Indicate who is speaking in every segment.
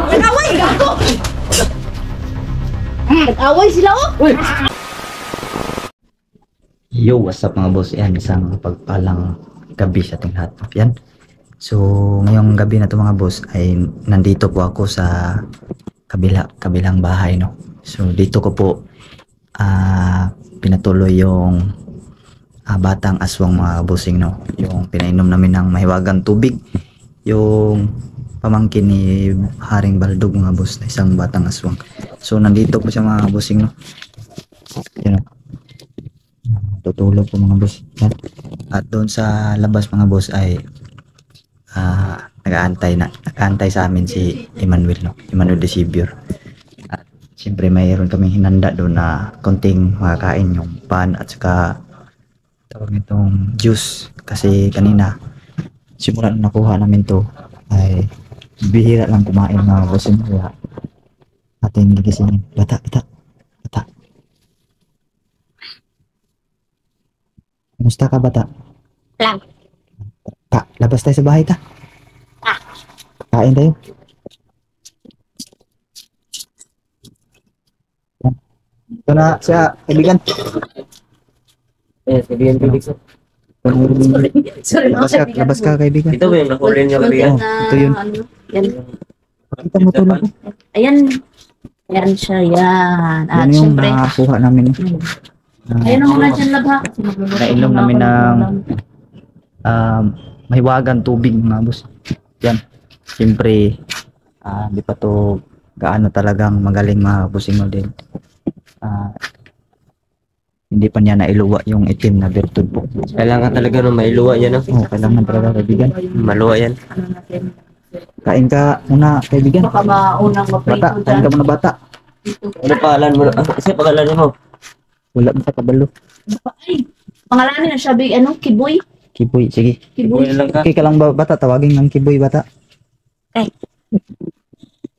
Speaker 1: Nag-away! Gago! Nag-away sila oh!
Speaker 2: Yo, what's up mga boss? Yan, isang pagpalang gabi sa ating lahat. Yan. So, ngayong gabi na to mga boss ay nandito po ako sa kabilang bahay, no. So, dito ko po pinatuloy yung batang aswang mga bossing, no. Yung pinainom namin ng mahiwagang tubig. Yung pamangkin ni Haring Baldog mga boss, na isang batang aswang. So, nandito po siya mga bossing, no. Yan, no. Tutulog po mga boss. Yan. At doon sa labas mga boss ay nag-aantay sa amin si Emmanuel, no? Emmanuel de Sibir. At siyempre mayroon kaming hinanda doon na konting makakain, yung pan at saka tawag nitong juice, kasi kanina simula nung nakuha namin to ay bihira lang kumain mga boss, kaya ating gigisingin. Bata. Kumusta ka bata?
Speaker 1: Lang.
Speaker 2: Labas tayo sa bahay ta. Kain tayo. Ito na siya, kaibigan.
Speaker 3: Kaibigan.
Speaker 1: Sorry mga kaibigan.
Speaker 2: Labas ka kaibigan.
Speaker 3: Ito ba yung nahuli niyo kaibigan?
Speaker 2: Ito yun.
Speaker 1: Yan.
Speaker 2: Pakita mo tulog ko.
Speaker 1: Ayan. Yan siya, yan. At
Speaker 2: Yan yung
Speaker 1: syempre,
Speaker 2: nakakuha namin.
Speaker 1: ayun ang muna dyan labha.
Speaker 2: Nainom namin ng mahiwagang tubig mga boss. Yan. Siyempre, di pa to gaano talagang magaling mga bossing mo din. Hindi pa niya nailuwa yung itim na bertud po.
Speaker 3: Kailangan talaga nung mailuwa yan.
Speaker 2: Kailangan talaga kaibigan.
Speaker 3: Maluwa yan.
Speaker 1: Ano natin?
Speaker 2: Kain ka muna kaibigan.
Speaker 1: Baka maunang maprito
Speaker 2: Bata, kain ka muna bata.
Speaker 3: Ano pangalan mo? Kasi pangalan mo?
Speaker 2: Wala mo sa kabalo.
Speaker 1: Ay, pangalanin na siya, Kiboy.
Speaker 2: Kiboy, sige.
Speaker 1: Kiboy.
Speaker 3: Lang ka.
Speaker 2: Okay ka lang ba bata? Tawagin ng Kiboy bata.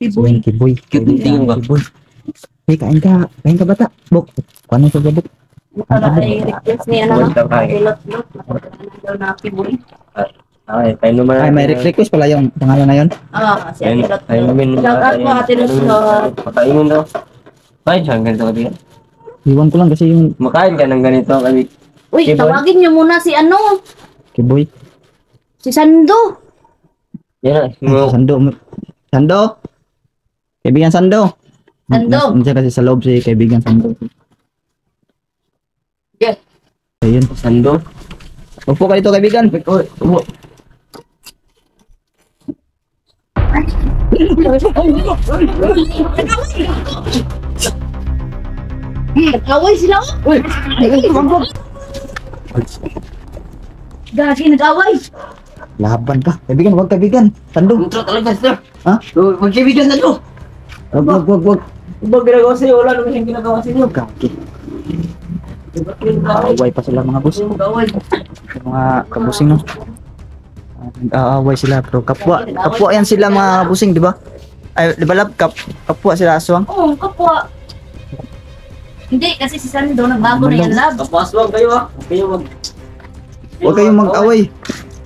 Speaker 1: Kiboy.
Speaker 2: Kiboy.
Speaker 3: Tingin ba?
Speaker 2: Kiboy. Hey, kain ka bata. Bok, paano sa gabok?
Speaker 1: Para ay request niya na
Speaker 3: Basta kain.
Speaker 1: Lot. Napagkakanan daw na Kiboy.
Speaker 3: Ay, tayo naman.
Speaker 2: Ay, may request pala yung pangalan na yun.
Speaker 1: Si Ate Lot.
Speaker 3: Tayo namin.
Speaker 1: Shout out po Ate Lot.
Speaker 3: Patayin mo daw. Kain siya, ganito kaibigan.
Speaker 2: Iwan ko lang kasi yung
Speaker 3: Makain ka ng ganito kami.
Speaker 1: Uy,
Speaker 3: Kiboy.
Speaker 1: tawagin niyo muna si
Speaker 2: Kiboy.
Speaker 1: si Sando.
Speaker 3: Yan.
Speaker 2: Ay, Sando. Kaibigan Sando.
Speaker 1: Sando.
Speaker 2: Nandiyan kasi sa loob si kaibigan Sando.
Speaker 1: Yes.
Speaker 2: Ayun.
Speaker 3: Sando.
Speaker 2: Upo ka dito kaibigan.
Speaker 3: Umo.
Speaker 1: Nag-away sila oh. Gagi, nag-away.
Speaker 2: Laban ka. Kaibigan, wag kaibigan. Sando.
Speaker 3: Intro talaga sir.
Speaker 2: Ha?
Speaker 3: Magkaibigan na to.
Speaker 2: Wag.
Speaker 3: Ibang ginagawa sa'yo, wala naman yung ginagawa sa'yo.
Speaker 2: Kaki. Away pa sila mga boss. Mga kabusing no. Nag-aaway sila pero kapwa yan sila mga busing, di ba? Ay, di ba lab kapwa sila aswang?
Speaker 1: Oo, kapwa. Hindi, kasi si Sando nagbago na yan, lab.
Speaker 3: Kapaswag kayo ah.
Speaker 2: Huwag kayong mag-away.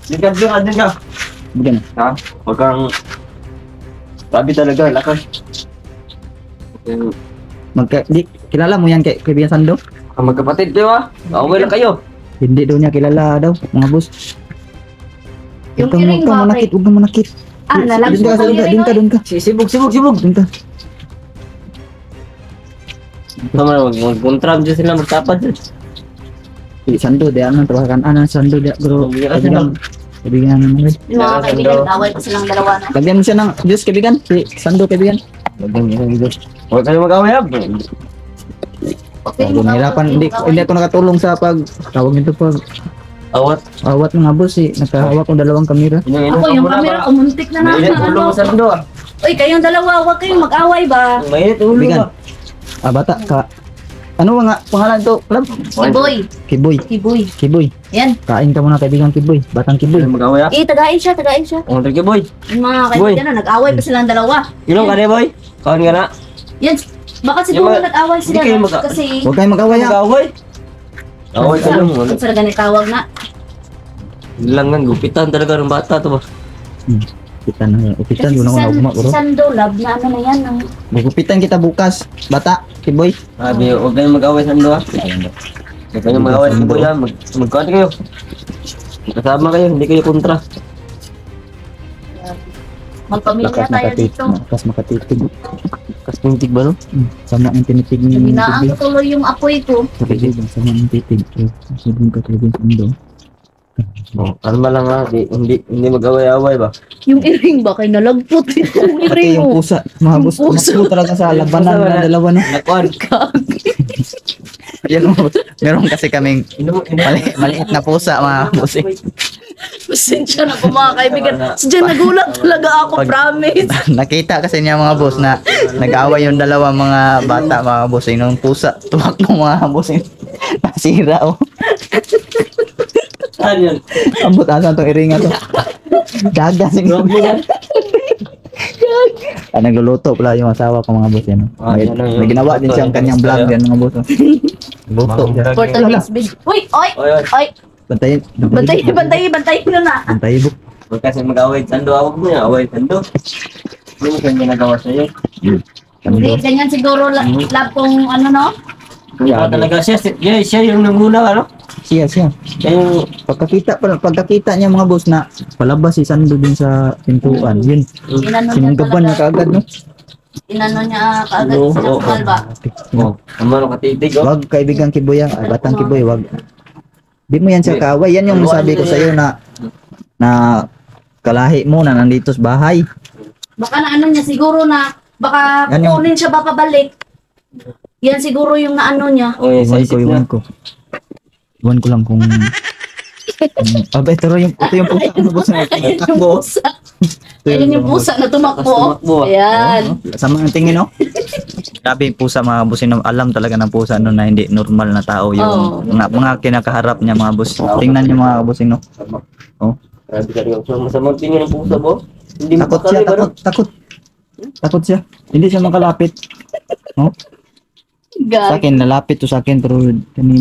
Speaker 3: Diyan ka.
Speaker 2: Bigyan.
Speaker 3: Ha? Huwag kang... Sabi talaga, lakas.
Speaker 2: Kilala mo yan kaibigan Sando?
Speaker 3: Magkapatid kayo ah. Away lang kayo.
Speaker 2: Hindi daw niya kilala daw, mga boss.
Speaker 1: Yung
Speaker 2: Huwag
Speaker 1: kiring
Speaker 2: kang
Speaker 1: bakit?
Speaker 2: manakit, huwag kang manakit.
Speaker 1: Nalagso ko yung
Speaker 2: Doon ka.
Speaker 3: Sibog.
Speaker 2: Doon ka.
Speaker 3: Tama, mag-contram dyan sila, magtapad dyan.
Speaker 2: Sando, di ang trabahan Sando, di bro. Kaibigan naman.
Speaker 1: Yung mga kaibigan, nag-away pa silang dalawa na.
Speaker 2: Lagyan mo siya ng Diyos kaibigan, si Sando kaibigan.
Speaker 3: Huwag kayo mag-away ah.
Speaker 1: Okay,
Speaker 2: Nahirapan, hindi ako nakatulong sa tawag nito pag awat ng boss eh. Nagkahawak ko dalawang kamera.
Speaker 1: Ako, yung camera ko, muntik na
Speaker 3: Mainit
Speaker 1: naman.
Speaker 3: ulo mo sa mundo ah.
Speaker 1: Uy, kayong dalawa, huwag kayong mag-away ba?
Speaker 3: Mainit ulo
Speaker 2: Kaibigan.
Speaker 3: ah.
Speaker 2: Bata ka. Ano nga pangalan to? Club?
Speaker 1: Kiboy.
Speaker 2: Kiboy.
Speaker 1: Yan.
Speaker 2: Kain ka muna kaibigan Kiboy. Batang Kiboy.
Speaker 3: Mag-away ah.
Speaker 1: Tagain siya.
Speaker 3: Ang triki boy.
Speaker 1: Yung mga kaibigan na, nag-away pa silang dalawa.
Speaker 3: Ilong ka na boy. Kawan ka na.
Speaker 1: Yan, baka siguro
Speaker 3: Yung
Speaker 1: nag-away sila
Speaker 3: hindi kayo
Speaker 1: na, kasi...
Speaker 2: Huwag kayong mag-away ha.
Speaker 3: Mag-away. Away ka lang.
Speaker 1: Kung sila ganit tawag na.
Speaker 3: Lang nga, gupitan talaga ng bata to ba?
Speaker 2: Upitan
Speaker 1: Kasi
Speaker 2: yun ako na
Speaker 1: si Sando, love na ano na yan. Ang...
Speaker 2: Magupitan kita bukas, bata, Kiboy.
Speaker 3: Sabi, huwag kayong mag-away sa Ando ha. Huwag kayong mag-away sa Ando ha. Magkuhan kayo. Magkasama kayo, hindi kayo kontra.
Speaker 1: Magpamilya tayo dito.
Speaker 2: Lakas makatitig.
Speaker 3: Kas pintig ba no?
Speaker 2: Sama ang tinitig ni
Speaker 1: Hinaan ko tuloy yung apoy ko.
Speaker 2: Sama ang titig. Sabihin ka talaga sa mundo.
Speaker 3: Kalma lang ha, hindi mag-away-away ba?
Speaker 1: Yung iring ba kay nalagpot yung
Speaker 2: Pati
Speaker 1: iring
Speaker 2: yung
Speaker 1: mo.
Speaker 2: pusa, mga boss, pusa talaga sa labanan na dalawa na.
Speaker 3: Nakuhan.
Speaker 2: Yan mo, meron kasi kaming maliit na pusa mga boss.
Speaker 1: Pasensya na po mga kaibigan. Sadya nagulat talaga ako, promise.
Speaker 2: Nakita kasi niya mga boss na nag-away yung dalawa mga bata mga boss. Yung pusa, tumakbo mga boss. Nasira oh.
Speaker 3: Saan yun?
Speaker 2: Ambot asa itong iringa to. Daga siguro. Nagluluto pala yung asawa ko mga boss yan. May ginawa din siyang kanyang vlog yan mga boss. Luto.
Speaker 1: For today's video. Uy, oy, oy.
Speaker 2: Bantayin.
Speaker 1: Bantayin nyo na.
Speaker 2: Bantayin book.
Speaker 3: Huwag kasi mag-away sa Ando, huwag mo yung away sa Ando. Hindi mo kanya nagawa sa'yo.
Speaker 1: Hindi, ganyan siguro love kong ano no?
Speaker 3: Talaga siya yung nanguna ano?
Speaker 2: Siya.
Speaker 3: Siya yung
Speaker 2: Pagkakita niya mga boss na palabas si Sando din sa pintuan. Yun.
Speaker 1: Inano niya
Speaker 2: Sinunggaban niya
Speaker 1: talaga.
Speaker 2: kaagad no.
Speaker 1: Inano niya kaagad
Speaker 3: Oo,
Speaker 1: sinakal ba?
Speaker 3: Amaro katitig oh.
Speaker 2: Wag kaibigan Kiboy batang Kiboy wag. Di mo yan sa kaaway. Yan yung sabi ko sa iyo na kalahi mo na nandito sa bahay.
Speaker 1: Baka na ano niya siguro na baka
Speaker 2: Yan yung-
Speaker 1: kukunin siya ba pabalik. Yan siguro yung naano niya.
Speaker 3: Okay, sa isip na.
Speaker 2: Iwan ko lang kung pero ito yung pusa ano boss na
Speaker 1: Ayun yung pusa. Ayun yung pusa na tumakbo.
Speaker 3: Tumakbo.
Speaker 1: Ayan.
Speaker 2: Sama ang tingin no. Grabe yung pusa mga boss, alam talaga ng pusa no na hindi normal na tao
Speaker 1: Oo.
Speaker 2: yung mga kinakaharap niya mga boss. Tingnan niyo mga boss no. Oh.
Speaker 3: Grabe ka rin. Masamang tingin ng pusa mo. Hindi mo
Speaker 2: Takot siya,
Speaker 3: pakali ba no?
Speaker 2: takot siya. Hindi siya makalapit. No? Sa
Speaker 1: Gag.
Speaker 2: akin, nalapit to sa akin pero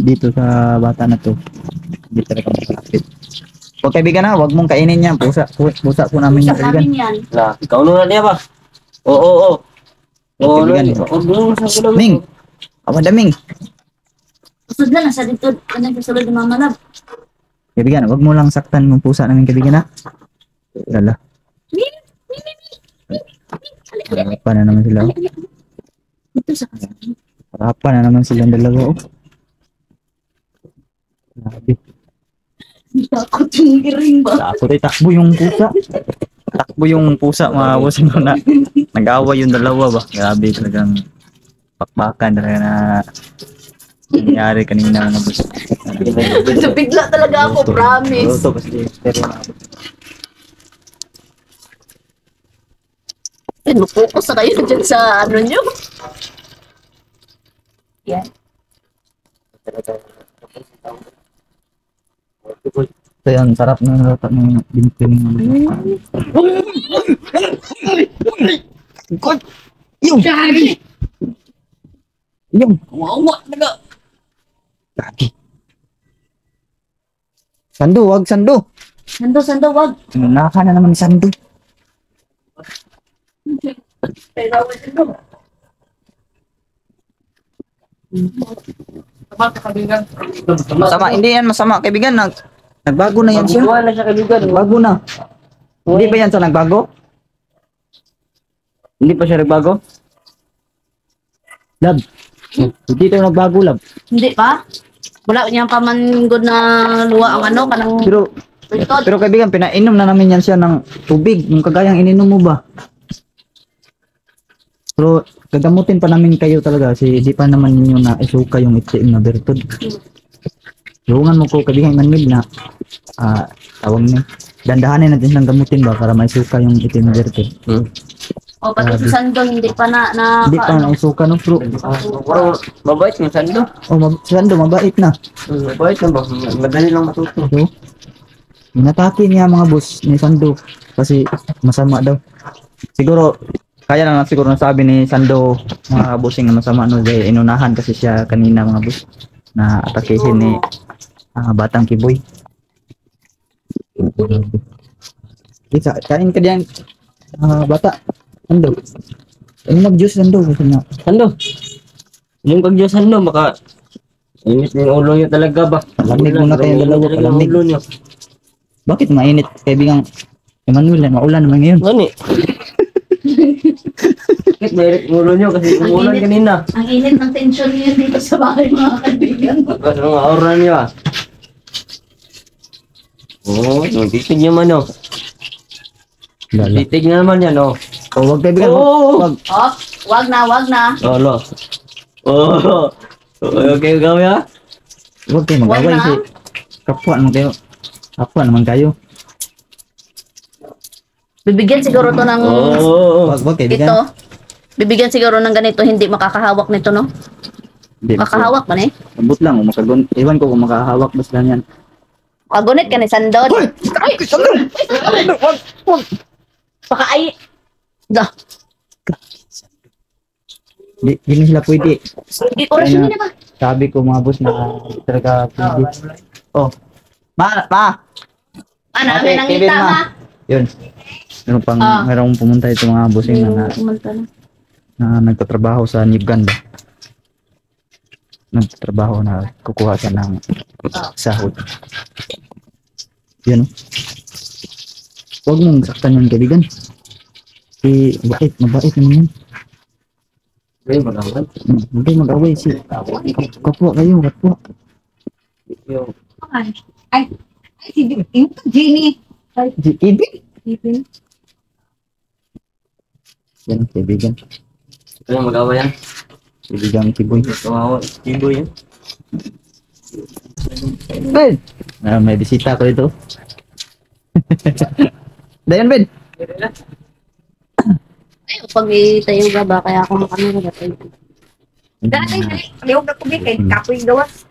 Speaker 2: dito sa bata na to. Hindi talaga makalapit. Huwag kaibigan na, huwag mong kainin yan. Pusa po namin
Speaker 1: Pusa
Speaker 2: yung kaibigan.
Speaker 1: namin yan.
Speaker 3: Na, ikaw na niya ba? Oo. Oo,
Speaker 2: Kaibigan.
Speaker 3: huwag mo sa kulang.
Speaker 2: Ming! Amadaming!
Speaker 1: Usod na nasa dito. Kanang kasulod ng mga manab.
Speaker 2: Kaibigan, huwag mo lang saktan yung pusa namin kaibigan na. Lala. Harapan na naman sila.
Speaker 1: Dito sa kasama.
Speaker 2: Harapan na naman silang dalawa. Oh. Grabe.
Speaker 1: Takot yung iring ba?
Speaker 2: Takbo yung pusa. Takbo yung pusa mga boss mo na nag-away yung dalawa ba. Grabe talagang pakbakan talaga na nangyari kanina mga boss.
Speaker 1: Bigla talaga ako, promise.
Speaker 2: Luto kasi pero
Speaker 1: Focus na kayo dyan sa ano nyo. Yan.
Speaker 2: ito yan, sarap na nalatak ng binpiling. Yung!
Speaker 1: Gagi!
Speaker 2: Yung!
Speaker 1: Wawa talaga.
Speaker 2: Gagi. Sando, wag Sando.
Speaker 1: Sando, wag.
Speaker 2: Naka na naman ni Sando. Masama, hindi yan masama kaibigan. Nagbago na yan siya.
Speaker 3: Magbubuhan na siya kaibigan.
Speaker 2: Nagbago na. Hindi ba yan sa nagbago? Hindi pa siya nagbago? Lab. Hindi tayo nagbago, Lab.
Speaker 1: Hindi pa? Wala niya pa man good na luwa ang ano, kanang
Speaker 2: Pero kaibigan, pinainom na namin yan siya ng tubig. Yung kagayang ininom mo ba? Pero gagamutin pa namin kayo talaga kasi di pa naman ninyo na isuka yung itim na bertod. Iungan mo ko kaibigan Manmil na tawag niya. Dandahanin natin ng gamutin ba para maisuka yung itim na bertod.
Speaker 1: o pati si Sando hindi pa na
Speaker 2: Hindi pa na isuka no bro.
Speaker 3: Parang mabait yung Sando.
Speaker 2: Sando mabait na.
Speaker 3: Mabait na ba? Madali lang matuto.
Speaker 2: So, inatake niya mga boss ni Sando kasi masama daw. Siguro kaya na siguro nasabi ni Sando mga bossing na masama no dahil inunahan kasi siya kanina mga boss na atakehin ni Batang Kiboy. Kita kain ka diyan Bata. Ando. Mag-juice ando. Gusto na.
Speaker 3: Sando. Yung pag-Diyos sando, baka init na yung ulo niyo talaga ba?
Speaker 2: Palamig muna kayong dalawa,
Speaker 3: Talaga yung
Speaker 2: palamig.
Speaker 3: ulo niyo.
Speaker 2: Bakit mainit? Kaibigang Emmanuel, maulan naman ngayon.
Speaker 3: Gani. Bakit mainit yung ulo niyo? Kasi umulan kanina.
Speaker 1: Ang init ng tension niyo dito sa bahay, mga kaibigan.
Speaker 3: Bakas ng aura niyo ah. Oo, titig niyo man oh.
Speaker 2: Lala.
Speaker 3: Titig na naman yan oh.
Speaker 2: Oh, wag kaibigan.
Speaker 3: Oo.
Speaker 2: Wag.
Speaker 1: Oh, wag na, wag na.
Speaker 3: Olo. Oh. Okay, gawin ha?
Speaker 2: Wag kayo mag-away.
Speaker 1: Wag na.
Speaker 2: Si kapwa naman kayo. Kapwa naman kayo.
Speaker 1: Bibigyan siguro to ng
Speaker 3: Oo.
Speaker 2: Wag
Speaker 1: ito.
Speaker 2: kaibigan.
Speaker 1: Bibigyan siguro ng ganito, hindi makakahawak nito, no?
Speaker 2: Hindi,
Speaker 1: Makakahawak man eh.
Speaker 2: Abot lang. Iwan ko kung makahawak. Basta yan.
Speaker 1: Kagunit ka ni Sandot. Ay! Baka ay... Da.
Speaker 2: Di na sila pwede.
Speaker 1: Orasyon na ba?
Speaker 2: Sabi ko mga boss na talaga pwede. Oh. Ma!
Speaker 1: Ano,
Speaker 2: Okay,
Speaker 1: may nangita
Speaker 2: Kevin,
Speaker 1: ma.
Speaker 2: Yun.
Speaker 1: Ah.
Speaker 2: Merong pumunta ito mga bossing na nagtatrabaho sa Nibgan ba? Nagtatrabaho na kukuha siya ng sahod. Yun. Huwag mong saktan yung kaibigan. Bakit? Mabait naman yan.
Speaker 3: Ay, magawin.
Speaker 2: Hindi mag-away si kapwa kayo, kapwa.
Speaker 3: Yung
Speaker 1: Ay, si Jenny.
Speaker 2: Kevin? Yan, kaibigan.
Speaker 3: Ito yung magawa yan.
Speaker 2: Kaibigan Kiboy.
Speaker 3: Tumawa. Tibo yan.
Speaker 2: Ben! May bisita ko dito. Dayan, Ben!
Speaker 1: Ay, pag itayo ka ba, kaya ako makamira na tayo. Dali, liwag na kubik kay kapoy gawas.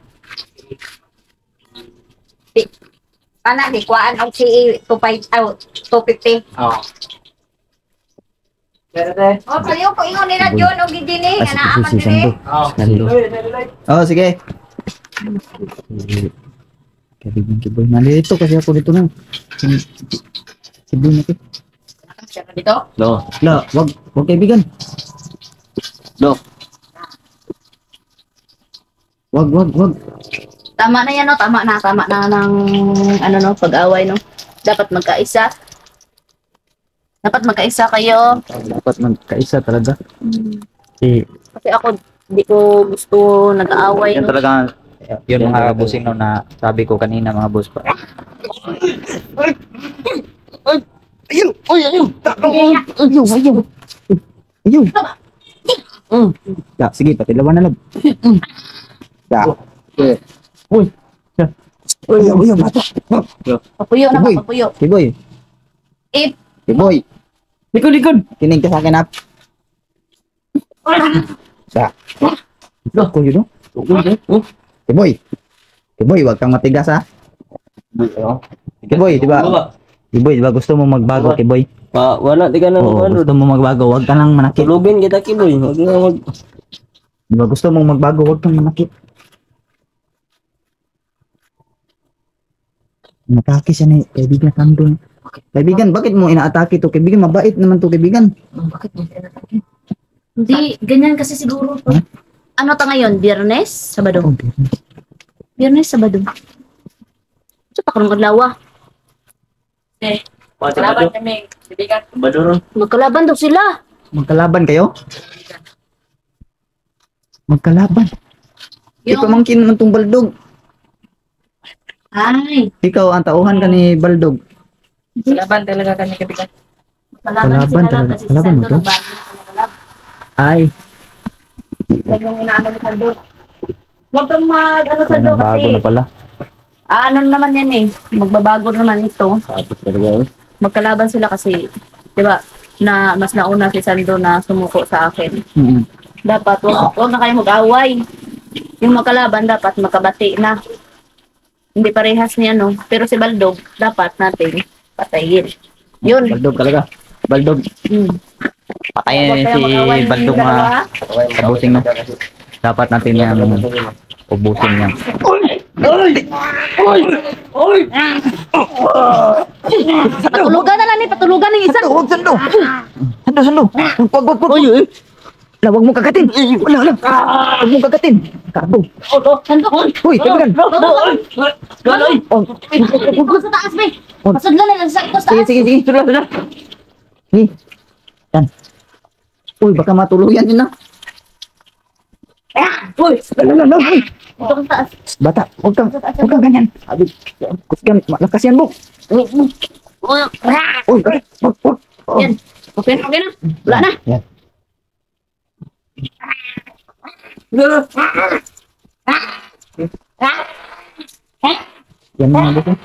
Speaker 1: Ana, di kuhaan ang si 250.
Speaker 3: Oo.
Speaker 1: Oh, kaliw ko ingon nila John o gidini,
Speaker 2: Ah,
Speaker 1: ana aman
Speaker 2: si
Speaker 1: dire.
Speaker 2: Sando. Oh, sige. Kaibigan Kiboy. Nalito kasi ako dito na. Kiboy na ko.
Speaker 1: Siya ka dito.
Speaker 3: No.
Speaker 2: La, wag kaibigan.
Speaker 3: No.
Speaker 2: Wag.
Speaker 1: Tama na yan, no? Tama na ng ano no, pag-away no. Dapat magkaisa. Dapat magkaisa kayo.
Speaker 2: Dapat magkaisa talaga.
Speaker 1: Kasi ako hindi ko gusto nag-aaway
Speaker 2: Yan
Speaker 1: no.
Speaker 2: talaga, yun mga bossing no na sabi ko kanina mga boss pa.
Speaker 3: Ayun! Uy, ayun!
Speaker 2: Ayun. Ya, sige, patilawan na lang. Ya. Uy. Uy, bata.
Speaker 1: Papuyo na
Speaker 2: Uy.
Speaker 1: papuyo.
Speaker 2: Kiboy.
Speaker 1: If
Speaker 2: Kiboy. Likod. Kinig ka sa akin, ap. Sa. Ko yun, no? Kiboy. Kiboy, wag kang matigas, ha? Kiboy, di ba? Kiboy, di ba gusto mo magbago, Kiboy?
Speaker 3: Wala, di ka na
Speaker 2: Oo,
Speaker 3: ano.
Speaker 2: gusto mo magbago, wag ka lang manakit.
Speaker 3: Tulugin kita, Kiboy. Huwag na mag...
Speaker 2: Di ba gusto mong magbago, wag kang manakit. Inatake siya ni kaibigan Sando. Kaibigan, bakit mo inaatake to? Kaibigan, mabait naman to, kaibigan.
Speaker 1: bakit mo pinatake? Hindi, ganyan kasi siguro to. Ano ta ngayon? Biyernes? Sabado? Biyernes, Sabado. Sa takarong kadlawa.
Speaker 3: Kalaban kami. Baduron.
Speaker 1: Magkalaban daw sila.
Speaker 2: Magkalaban kayo? Magkalaban? Di pamangkin naman tong Baldog.
Speaker 1: Ay,
Speaker 2: Ikaw ang tauhan ka ni Baldog.
Speaker 1: kalaban talaga kami kapitan.
Speaker 2: Kalaban
Speaker 1: Kalaban sila
Speaker 2: talaga.
Speaker 1: lang kasi si
Speaker 2: Kalaban
Speaker 1: Sando
Speaker 2: mo to?
Speaker 1: nagbago na kalaban.
Speaker 2: Ay,
Speaker 1: Yung inaano ni Sando. Huwag kang ano Sando
Speaker 2: bago
Speaker 1: kasi.
Speaker 2: na pala.
Speaker 1: Ano naman yan eh. Magbabago naman ito.
Speaker 3: Tapos talaga.
Speaker 1: Magkalaban sila kasi, di ba, na mas nauna si Sando na sumuko sa akin. Dapat, wag na kayo mag-away. Yung magkalaban, dapat magkabati na. Hindi parehas niya, no? Pero si Baldog, dapat natin patayin. Yun.
Speaker 2: Baldog talaga. Baldog.
Speaker 1: Hmm.
Speaker 2: Patayin
Speaker 1: Huwag kayo
Speaker 2: si
Speaker 1: mag-away ng
Speaker 2: Baldog
Speaker 1: dalawa.
Speaker 2: Kabusing no. Dapat natin yung ubusin niya.
Speaker 1: Patulugan na lang ni, patulugan ng isa.
Speaker 2: Huwag, Sando! Sando! Wag! Wala, huwag mong kagatin! Wala! Huwag mong kagatin! Kabo!
Speaker 1: Sando.
Speaker 2: Uy, kaibigan! Oh,
Speaker 1: Ito sa taas, be. Pasudlan na lang sa ito sa taas.
Speaker 2: sige! Sudah! Ni! Yan! Uy, baka matuluyan yun na! Uy! Lala!
Speaker 1: Ito sa taas.
Speaker 2: Bata, huwag kang ganyan! Sabi, malakas yan, Bok! Uy, wag!
Speaker 1: Yan. Okay na. Wala na.
Speaker 2: Yan. Yan mga busing.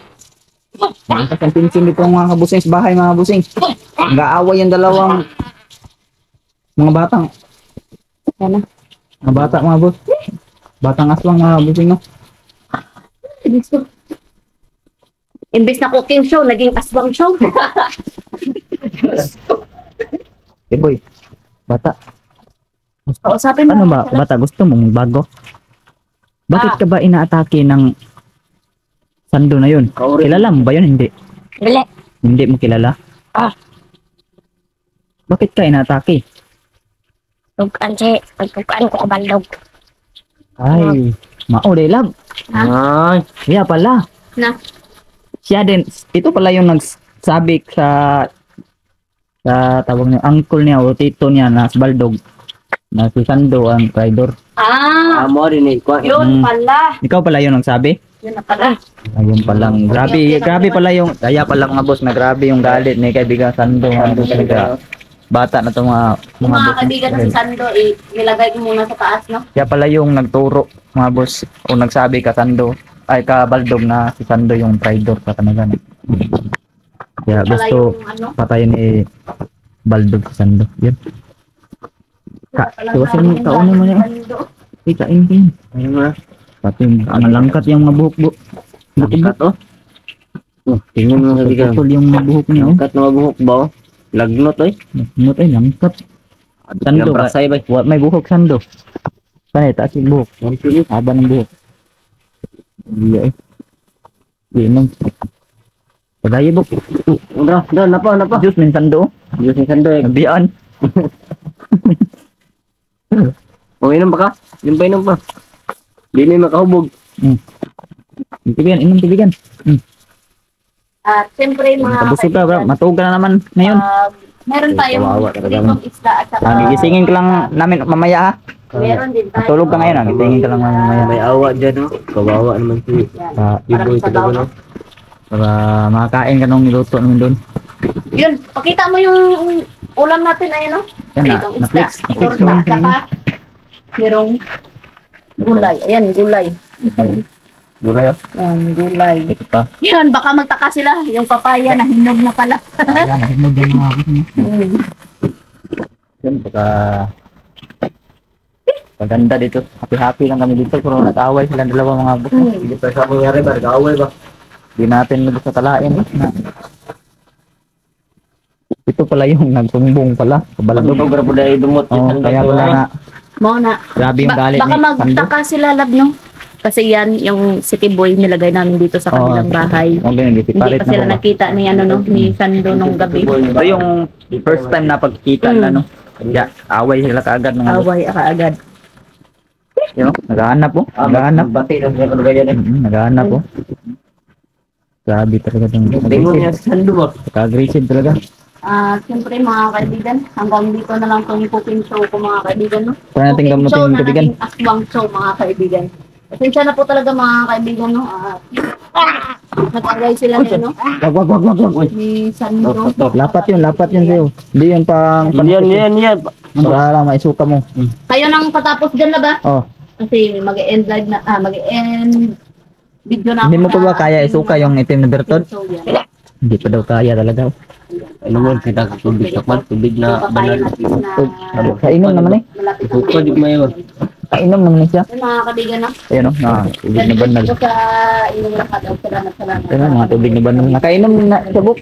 Speaker 2: Malakas ang pinsin dito mga kabusing sa bahay mga busing. Nag-aaway yung dalawang mga batang.
Speaker 1: Yan na.
Speaker 2: Mga bata mga bus. Batang aswang mga busing no.
Speaker 1: Imbes na cooking show, naging aswang show.
Speaker 2: Boy, bata.
Speaker 1: Kausapin mo.
Speaker 2: Ano ba, bata gusto mong bago? Bakit ka ba inaatake ng Sando na yun? Kilala mo ba yun? Hindi.
Speaker 1: Dali.
Speaker 2: Hindi mo kilala? Bakit ka inaatake?
Speaker 1: Pagtukaan ko kabaldog.
Speaker 2: Ay, maode lab.
Speaker 3: Ay.
Speaker 2: Kaya pala.
Speaker 1: Na.
Speaker 2: Siya din, ito pala yung nagsabi sa tawag niya, uncle niya o tito niya na si Baldog. Na si Sando ang traidor.
Speaker 3: Amo rin eh.
Speaker 1: Yun pala.
Speaker 2: Ikaw pala yung nagsabi?
Speaker 1: Yun na pala.
Speaker 2: Ayun palang, grabe pala yung, kaya pala mga boss, na grabe yung galit ni kaibigan Sando. Mga boss, bata na to mga
Speaker 1: Yung mga
Speaker 2: boss.
Speaker 1: kaibigan na si Sando, nilagay ko muna sa taas, no?
Speaker 2: Kaya pala yung nagturo mga boss, o nagsabi ka Sando, ay ka Baldog na si Sando yung traidor sa kanagan. Kaya
Speaker 1: Pala
Speaker 2: gusto
Speaker 1: yung ano.
Speaker 2: patayin ni Baldog si Sando. Yun. Iwasan mo, kaunin mo niya. Ikain ko yun.
Speaker 3: Ayun na.
Speaker 2: Pati ang langkat yung mga buhok.
Speaker 3: Kat oh. Tingnan mo kaibigan.
Speaker 2: Putol yung mga buhok niya. Oh.
Speaker 3: Kat na mabuhok ba oh? Lagnot eh.
Speaker 2: Nagmut ay langkat. Sando ka.
Speaker 3: Brasay ba?
Speaker 2: May buhok Sando. Panay, taas yung buhok. Haba ng buhok. Iya eh. Inom. Pagaya buk.
Speaker 3: Undra, napa.
Speaker 2: Diyos min Sando.
Speaker 3: Diyos ni Sando eh.
Speaker 2: Nabiyaan.
Speaker 3: O inom pa ka? Inom pa. Di na makahubog.
Speaker 2: Tibigan, inom tibigan.
Speaker 1: At siyempre mga
Speaker 2: Kabusog ka, bro. Matug ka na naman ngayon.
Speaker 1: Meron tayong
Speaker 3: Kawawa talaga,
Speaker 1: ditong isda at saka
Speaker 2: Gigisingin ka lang namin mamaya ha.
Speaker 1: meron din tayo.
Speaker 2: Matulog ka ngayon ha. Gigisingin ka lang mamaya.
Speaker 3: May awa dyan no. Kawawa naman si
Speaker 1: Yan.
Speaker 2: Para,
Speaker 3: Iboy
Speaker 1: Parang
Speaker 3: talaga no.
Speaker 2: para makakain ka nung niluto namin doon.
Speaker 1: Yun, pakita mo yung ulam natin, ayun, no?
Speaker 2: Yan na,
Speaker 1: Ditong
Speaker 2: na-flex.
Speaker 1: isda.
Speaker 2: Na-flex
Speaker 1: Torta,
Speaker 2: mo.
Speaker 1: at saka merong gulay. Ayan, gulay.
Speaker 3: Duray oh.
Speaker 1: Yan, gulay.
Speaker 2: Ito pa.
Speaker 1: Yan, baka magtaka sila. Yung papaya na hinog na pala.
Speaker 2: Ayan, nahinog yung mga kapatid.
Speaker 1: Mm.
Speaker 2: Yun, paganda dito. Happy-happy lang kami dito. Pero nag-away silang dalawa mga buk.
Speaker 3: Hindi pa sa mangyari ba? Nag-away ba?
Speaker 2: Hindi natin gusto talain. Ito pala yung nagsumbong pala. Kabaladog.
Speaker 3: Ito grabe dahil dumot.
Speaker 2: Oo, kaya wala na.
Speaker 1: Mo na.
Speaker 2: Grabe yung galit
Speaker 1: Baka
Speaker 2: ni Sando.
Speaker 1: magtaka sila, lab, no? Kasi yan, yung city boy nilagay namin dito sa kanilang bahay.
Speaker 2: Okay,
Speaker 1: Hindi
Speaker 2: nag-separate
Speaker 1: pa sila
Speaker 2: na ba?
Speaker 1: nakita ni, ano, no, ni Sando nung gabi.
Speaker 2: Ito yung first time na pagkikita na no. Kaya away sila kaagad mga buk.
Speaker 1: Away agad.
Speaker 2: Yun, naghahanap po. Naghahanap.
Speaker 3: Bati lang siya kung ganyan eh.
Speaker 2: Naghahanap po. Grabe talaga itong
Speaker 3: Tingnan niya sa Sando ba?
Speaker 2: Aggressive talaga.
Speaker 1: Siyempre mga kaibigan, hanggang dito na lang itong cooking show ko mga kaibigan, no?
Speaker 2: Kaya natin
Speaker 1: Cooking show
Speaker 2: gamutin
Speaker 1: na
Speaker 2: kaibigan.
Speaker 1: naging aswang show mga kaibigan. Pasensya na po talaga mga kaibigan, no? Nag-away sila ngayon, no?
Speaker 2: Wag.
Speaker 1: Ni Sando.
Speaker 2: Lapat yun sa'yo. Hindi yun pang
Speaker 3: Yan.
Speaker 2: para lang maisuka mo.
Speaker 1: Kayo nang patapos dyan na ba?
Speaker 2: Oh,
Speaker 1: Kasi mag-end live na, mag-end video na
Speaker 2: hindi mo
Speaker 1: ako
Speaker 2: pa ba kaya isuka yung itim na bertod?
Speaker 1: So, yan.
Speaker 2: Hindi pa daw kaya talaga.
Speaker 3: Ano mo, kita ka tubig takman. Tubig na
Speaker 1: Yung papaya
Speaker 3: banal.
Speaker 1: natin na
Speaker 2: Kainom naman eh.
Speaker 1: malapit na
Speaker 3: Isuka di mayo.
Speaker 2: Kainom naman siya.
Speaker 1: Yung mga kaibigan, no?
Speaker 2: Ayun o, tubig na banal.
Speaker 1: Dito sa inyong lahat. Salamat.
Speaker 2: Ayun o, mga tubig na banal. Nakainom na sa buk.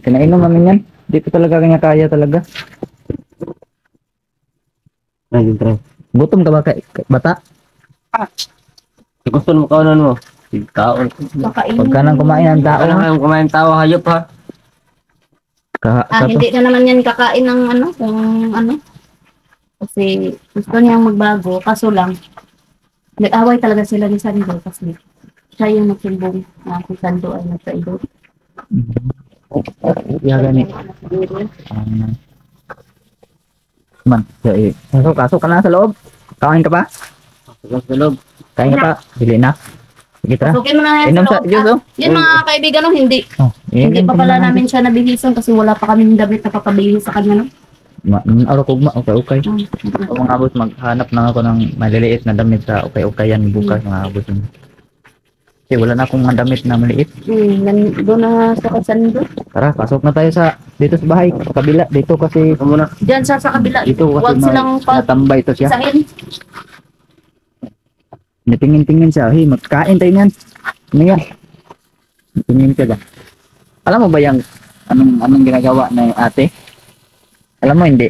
Speaker 2: Kinainom namin yan. Hindi ko talaga kanya kaya talaga.
Speaker 3: Ayun, try.
Speaker 2: Gutom ka ba bata?
Speaker 3: Gusto mo kaunan mo. Kaon.
Speaker 1: Kakainin.
Speaker 2: Huwag ka nang kumain ng tao.
Speaker 3: Ano kayong kumain tao, hayop ha?
Speaker 1: Hindi na naman yan kakain ng ano, kung ano. Kasi gusto niyang magbago, kaso lang, nag-away talaga sila ni Sando kasi siya yung nagsimbong na si Sando ay nagkaido.
Speaker 2: Yeah, gani. Man, pasok ka na sa loob. Kain ka pa?
Speaker 3: Sa loob.
Speaker 2: Kain ka pa? Dili na. Sige tara.
Speaker 1: Pasukin mo na yan
Speaker 2: Inom
Speaker 1: sa
Speaker 2: sa
Speaker 1: loob.
Speaker 2: juice, oh.
Speaker 1: Yun mga kaibigan, no, hindi.
Speaker 2: Oh,
Speaker 1: Hindi pa pala
Speaker 2: namin.
Speaker 1: namin siya nabihisan kasi wala pa kaming damit na papabihis sa kanya, no?
Speaker 2: Araw ko okay. O mga boss, maghanap na ako ng maliliit na damit sa okay-okayan bukas mga boss. Kasi wala na akong mga damit na maliit.
Speaker 1: Doon na sa Sando.
Speaker 2: Tara, pasok na tayo dito sa bahay. Sa kabila, dito kasi
Speaker 3: Ito muna.
Speaker 1: Diyan sa kabila.
Speaker 2: dito kasi
Speaker 1: Huwag silang
Speaker 2: natambay to siya.
Speaker 1: pagsahin.
Speaker 2: Natingin-tingin siya. Hey, magkain tayo niyan. Ano yan? Tingin ka ba? Alam mo ba yung anong ginagawa ng ate? Alam mo, hindi.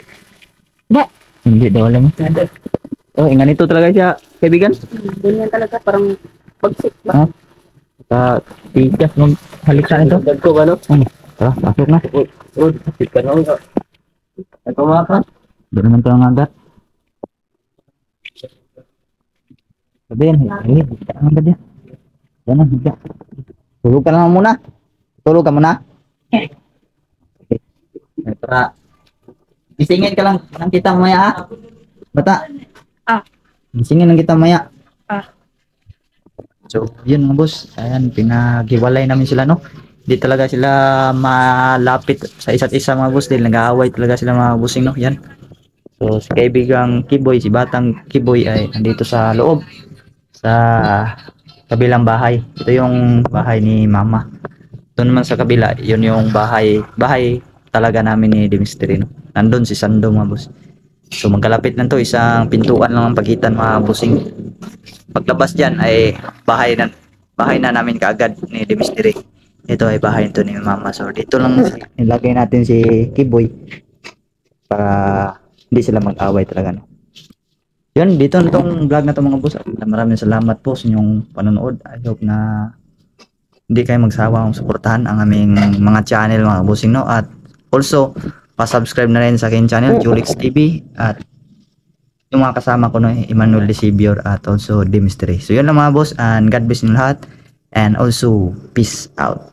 Speaker 1: Ba?
Speaker 2: Hindi daw alam mo. Oh, ganito talaga siya, kaibigan.
Speaker 1: Ganyan talaga, parang pagsik ba?
Speaker 2: Ha? Sa tigas mong halik sa ito.
Speaker 3: Dagdag ko ba, no?
Speaker 2: Tara, pasok na.
Speaker 3: Sit ka na ako. Ito mga ka.
Speaker 2: Doon naman ito ang agat. Sabihin, higda ang agad yan. Yan na, higda. Tulog ka lang muna. Tulog ka muna. Okay. Tara. Gisingin ka lang ng kita maya, ha? Bata. Gisingin ng kita maya. So, yun mga boss. Ayan, pinaghiwalay namin sila, no? Hindi talaga sila malapit sa isa't isa mga boss. Dahil nag-aaway talaga sila mga bossing, no? Yan. So, si kaibigang Kiboy, si batang Kiboy ay nandito sa loob. Sa kabilang bahay. Ito yung bahay ni Mama. Ito naman sa kabila, yun yung bahay talaga namin ni Demistery, no? Nandun si Sando mga boss. So magkalapit lang to, isang pintuan lang ang pagitan mga bossing. Paglabas dyan ay bahay na namin kaagad ni Demistery. Ito ay bahay nito ni Mama. So dito lang nilagay natin si Kiboy para hindi sila mag-away talaga, no? Yun, dito na tong vlog na to mga boss. Maraming salamat po sa inyong panonood. I hope na hindi kayo magsawang suportahan ang aming mga channel mga bossing, no? At also pa-subscribe na rin sa aking channel, Julix TV, at yung mga kasama ko, no, Emmanuel Desibior at also Demistery. So yun lang mga boss, and God bless niyo lahat, and also peace out.